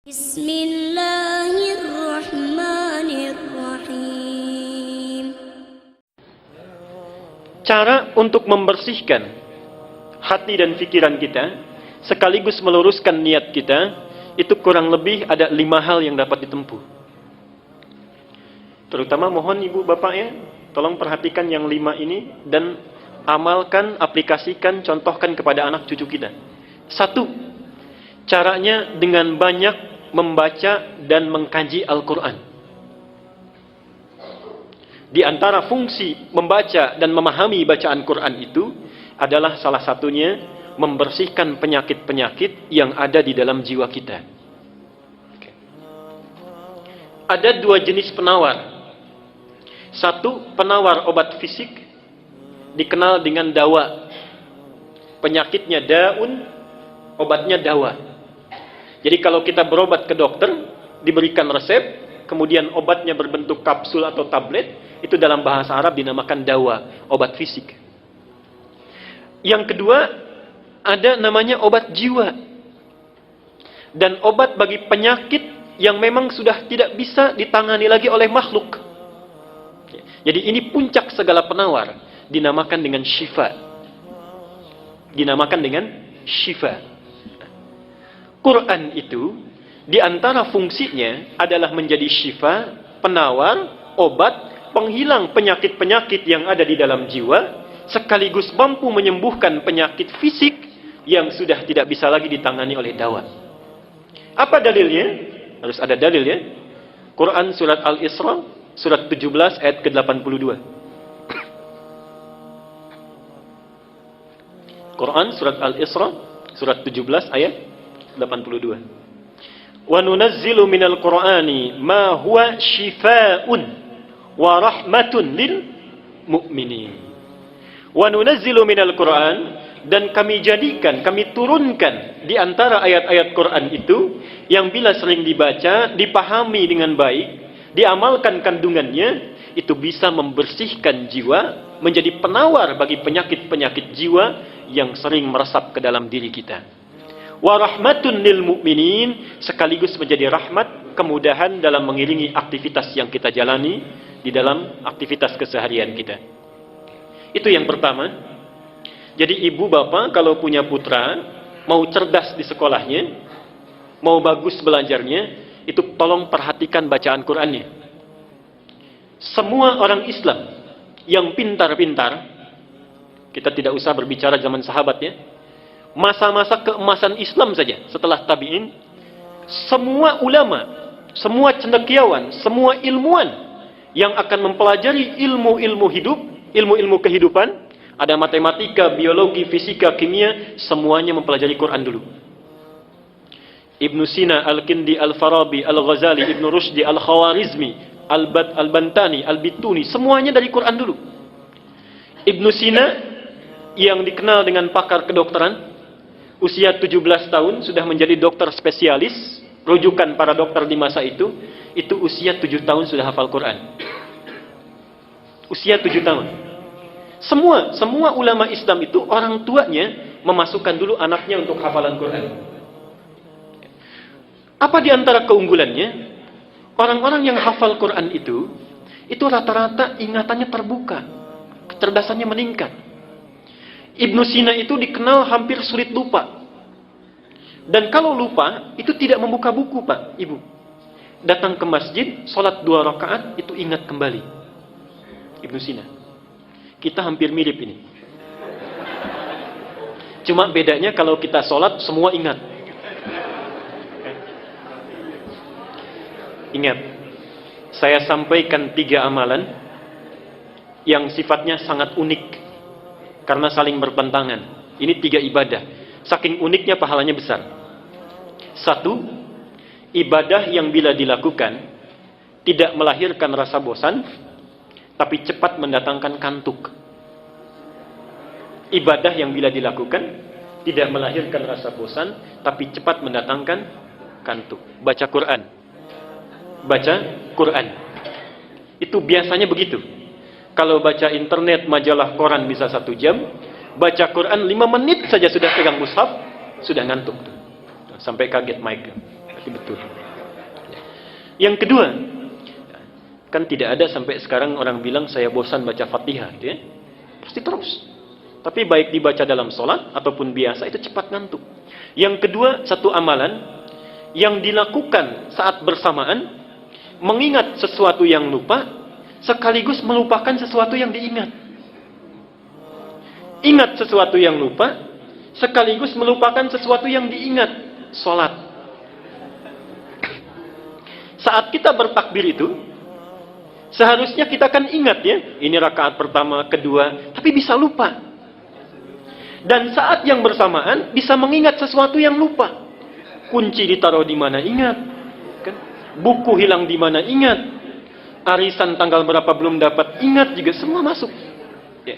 Bismillahirrahmanirrahim. Cara untuk membersihkan hati dan pikiran kita, sekaligus meluruskan niat kita, itu kurang lebih ada 5 hal yang dapat ditempuh. Terutama mohon ibu bapak ya, tolong perhatikan yang 5 ini dan amalkan, aplikasikan, contohkan kepada anak cucu kita. 1. Caranya dengan banyak membaca dan mengkaji Al-Quran. Di antara fungsi membaca dan memahami bacaan Quran itu adalah salah satunya membersihkan penyakit-penyakit yang ada di dalam jiwa kita. Ada 2 jenis penawar. 1, penawar obat fisik, dikenal dengan dawa. Penyakitnya daun, obatnya dawa. Jadi kalau kita berobat ke dokter, diberikan resep, kemudian obatnya berbentuk kapsul atau tablet, itu dalam bahasa Arab dinamakan dawa, obat fisik. Yang kedua, ada namanya obat jiwa. Dan obat bagi penyakit yang memang sudah tidak bisa ditangani lagi oleh makhluk. Jadi ini puncak segala penawar, dinamakan dengan syifa. Dinamakan dengan syifa. Quran itu, di antara fungsinya adalah menjadi syifa, penawar, obat, penghilang penyakit-penyakit yang ada di dalam jiwa, sekaligus mampu menyembuhkan penyakit fisik yang sudah tidak bisa lagi ditangani oleh dawa. Apa dalilnya? Harus ada dalil ya. Quran surat Al-Isra, surat 17 ayat ke-82. Quran surat Al-Isra, surat 17 ayat 82. Wa nunazzilu minal Qur'ani ma huwa shifaa'un wa rahmatun lil mu'minin. Wa nunazzilu minal Qur'an, dan kami jadikan, kami turunkan di antara ayat-ayat Quran itu yang bila sering dibaca, dipahami dengan baik, diamalkan kandungannya, itu bisa membersihkan jiwa, menjadi penawar bagi penyakit-penyakit jiwa yang sering meresap ke dalam diri kita. Wa rahmatun lil mu'minin, sekaligus menjadi rahmat, kemudahan dalam mengiringi aktivitas yang kita jalani di dalam aktivitas keseharian kita. Itu yang pertama. Jadi ibu bapak kalau punya putra, mau cerdas di sekolahnya, mau bagus belajarnya, itu tolong perhatikan bacaan Qur'annya. Semua orang Islam yang pintar-pintar, kita tidak usah berbicara zaman sahabat ya, masa-masa keemasan Islam saja setelah tabi'in, semua ulama, semua cendekiawan, semua ilmuwan yang akan mempelajari ilmu-ilmu hidup, ilmu-ilmu kehidupan, ada matematika, biologi, fisika, kimia, semuanya mempelajari Quran dulu. Ibnu Sina, Al-Kindi, Al-Farabi, Al-Ghazali, Ibnu Rushdi, Al-Khawarizmi, Al-Bantani, Al-Bituni, semuanya dari Quran dulu. Ibnu Sina yang dikenal dengan pakar kedokteran, usia 17 tahun sudah menjadi dokter spesialis, rujukan para dokter di masa itu usia 7 tahun sudah hafal Quran. Usia 7 tahun. Semua ulama Islam itu orang tuanya memasukkan dulu anaknya untuk hafalan Quran. Apa di antara keunggulannya? Orang-orang yang hafal Quran itu rata-rata ingatannya terbuka, kecerdasannya meningkat. Ibnu Sina itu dikenal hampir sulit lupa. Dan kalau lupa, itu tidak membuka buku, Pak, Ibu. Datang ke masjid, sholat 2 rakaat, itu ingat kembali. Ibnu Sina. Kita hampir mirip ini. Cuma bedanya kalau kita sholat, semua ingat. Ingat, saya sampaikan 3 amalan yang sifatnya sangat unik karena saling bertentangan. Ini 3 ibadah. Saking uniknya pahalanya besar. 1, ibadah yang bila dilakukan tidak melahirkan rasa bosan, tapi cepat mendatangkan kantuk. Ibadah yang bila dilakukan tidak melahirkan rasa bosan, tapi cepat mendatangkan kantuk. Baca Quran. Baca Quran. Itu biasanya begitu. Kalau baca internet, majalah, koran bisa 1 jam, baca Quran 5 menit saja sudah pegang mushaf, sudah ngantuk. Sampai kaget mic. Berarti pasti betul. Yang kedua, kan tidak ada sampai sekarang orang bilang saya bosan baca Fatihah, gitu ya. Pasti terus. Tapi baik dibaca dalam sholat ataupun biasa itu cepat ngantuk. Yang kedua, satu amalan yang dilakukan saat bersamaan, mengingat sesuatu yang lupa sekaligus melupakan sesuatu yang diingat. Ingat sesuatu yang lupa sekaligus melupakan sesuatu yang diingat. Sholat. Saat kita bertakbir itu, seharusnya kita kan ingat ya, ini rakaat pertama, kedua, tapi bisa lupa. Dan saat yang bersamaan bisa mengingat sesuatu yang lupa. Kunci ditaruh di mana ingat, kan? Buku hilang di mana ingat, arisan tanggal berapa belum dapat ingat, juga semua masuk. Ya.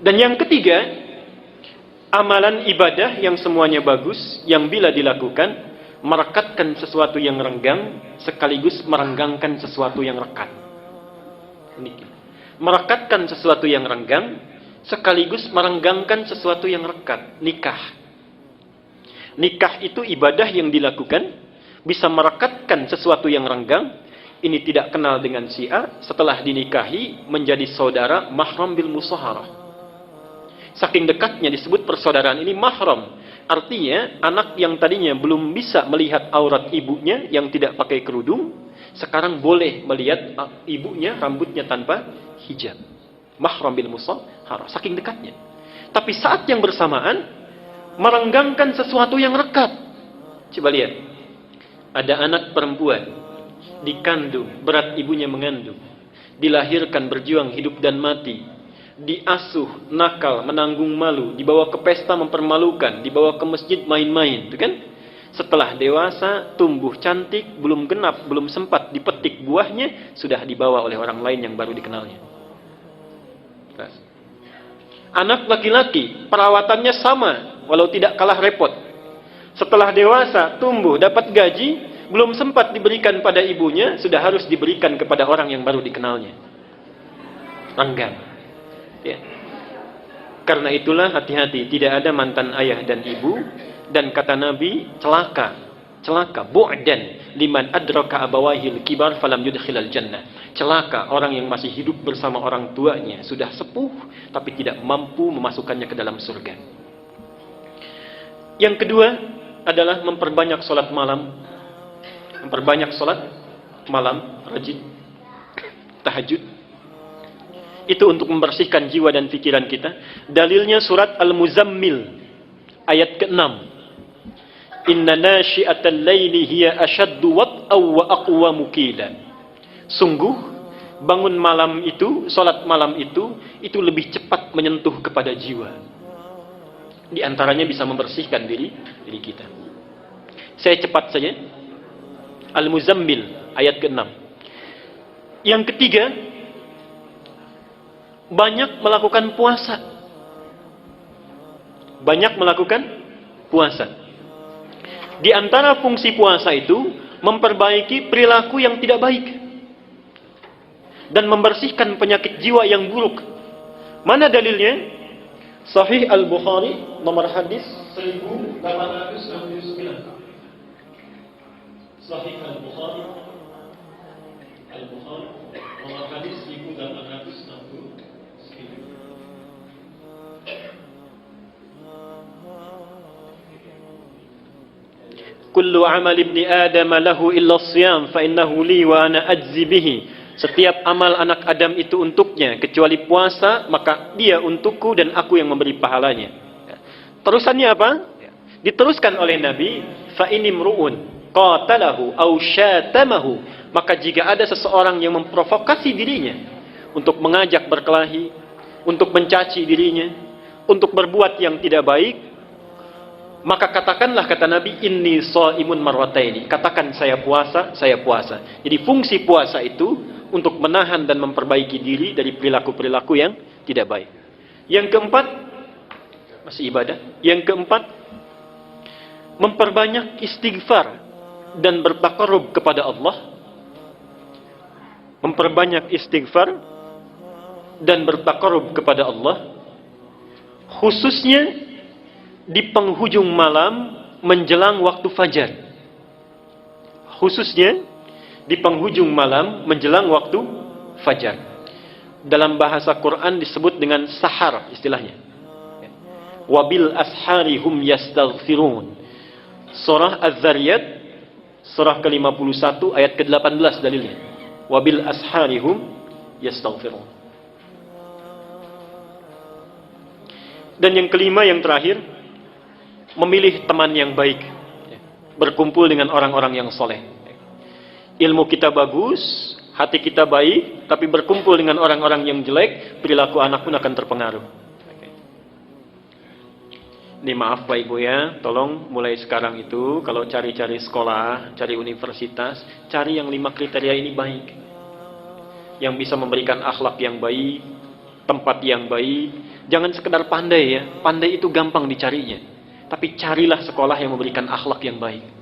Dan yang ketiga, amalan ibadah yang semuanya bagus, yang bila dilakukan merekatkan sesuatu yang renggang sekaligus merenggangkan sesuatu yang rekat. Merekatkan sesuatu yang renggang sekaligus merenggangkan sesuatu yang rekat. Nikah. Nikah itu ibadah yang dilakukan bisa merekatkan sesuatu yang renggang. Ini tidak kenal dengan si A, setelah dinikahi menjadi saudara mahram bil musaharah. Saking dekatnya disebut persaudaraan ini mahram. Artinya anak yang tadinya belum bisa melihat aurat ibunya yang tidak pakai kerudung, sekarang boleh melihat ibunya rambutnya tanpa hijab. Mahram bil musaharah, saking dekatnya. Tapi saat yang bersamaan merenggangkan sesuatu yang rekat. Coba lihat. Ada anak perempuan dikandung, berat ibunya mengandung, dilahirkan berjuang hidup dan mati, diasuh, nakal, menanggung malu, dibawa ke pesta mempermalukan, dibawa ke masjid main-main, itu kan? Setelah dewasa, tumbuh cantik, belum genap, belum sempat dipetik buahnya, sudah dibawa oleh orang lain yang baru dikenalnya. Anak laki-laki, perawatannya sama, walau tidak kalah repot. Setelah dewasa, tumbuh, dapat gaji, belum sempat diberikan pada ibunya, sudah harus diberikan kepada orang yang baru dikenalnya. Renggang. Ya. Karena itulah hati-hati, tidak ada mantan ayah dan ibu, dan kata Nabi, celaka, bu'dan liman adraka abawahil kibar falam yudkhilal jannah. Celaka orang yang masih hidup bersama orang tuanya, sudah sepuh tapi tidak mampu memasukkannya ke dalam surga. Yang kedua adalah memperbanyak salat malam. Memperbanyak salat malam, rajin tahajud. Itu untuk membersihkan jiwa dan pikiran kita. Dalilnya surat Al-Muzammil ayat ke-6. Inna nashi'atal laili hiya ashaddu wat'aw wa aqwamu qila. Sungguh bangun malam itu, salat malam itu lebih cepat menyentuh kepada jiwa. Di antaranya bisa membersihkan diri kita. Saya cepat saja. Al-Muzammil ayat ke-6. Yang ketiga, banyak melakukan puasa. Banyak melakukan puasa. Di antara fungsi puasa itu memperbaiki perilaku yang tidak baik dan membersihkan penyakit jiwa yang buruk. Mana dalilnya? Sahih Al-Bukhari nomor hadis 1869. Sahih Al-Bukhari nomor hadis 1869. Kullu amal ibni Adam lahu illa siyam fa innahu li wa ana ajzi bihi. Setiap amal anak Adam itu untuknya kecuali puasa, maka dia untukku dan aku yang memberi pahalanya. Terusannya apa? Diteruskan oleh Nabi, fa inimruun qatalahu aw syatamahu, maka jika ada seseorang yang memprovokasi dirinya untuk mengajak berkelahi, untuk mencaci dirinya, untuk berbuat yang tidak baik, maka katakanlah, kata Nabi, inni shaimun marwataini. Katakan saya puasa, saya puasa. Jadi fungsi puasa itu untuk menahan dan memperbaiki diri dari perilaku-perilaku yang tidak baik. Yang keempat, masih ibadah. Yang keempat, memperbanyak istighfar dan bertakarrub kepada Allah. Memperbanyak istighfar dan bertakarrub kepada Allah, khususnya di penghujung malam menjelang waktu fajar. khususnya di penghujung malam menjelang waktu fajar. Dalam bahasa Quran disebut dengan sahar istilahnya. Wabil ashari hum yastaghfirun. Surah Az-Zariyat surah ke-51 ayat ke-18 dalilnya. Wabil ashari hum yastaghfirun. Dan yang kelima, yang terakhir, memilih teman yang baik. Berkumpul dengan orang-orang yang soleh. Ilmu kita bagus, hati kita baik, tapi berkumpul dengan orang-orang yang jelek, perilaku anak pun akan terpengaruh. Ini maaf Pak Ibu ya, tolong mulai sekarang itu kalau cari-cari sekolah, cari universitas, cari yang 5 kriteria ini baik. Yang bisa memberikan akhlak yang baik, tempat yang baik. Jangan sekedar pandai ya, pandai itu gampang dicarinya. Tapi carilah sekolah yang memberikan akhlak yang baik.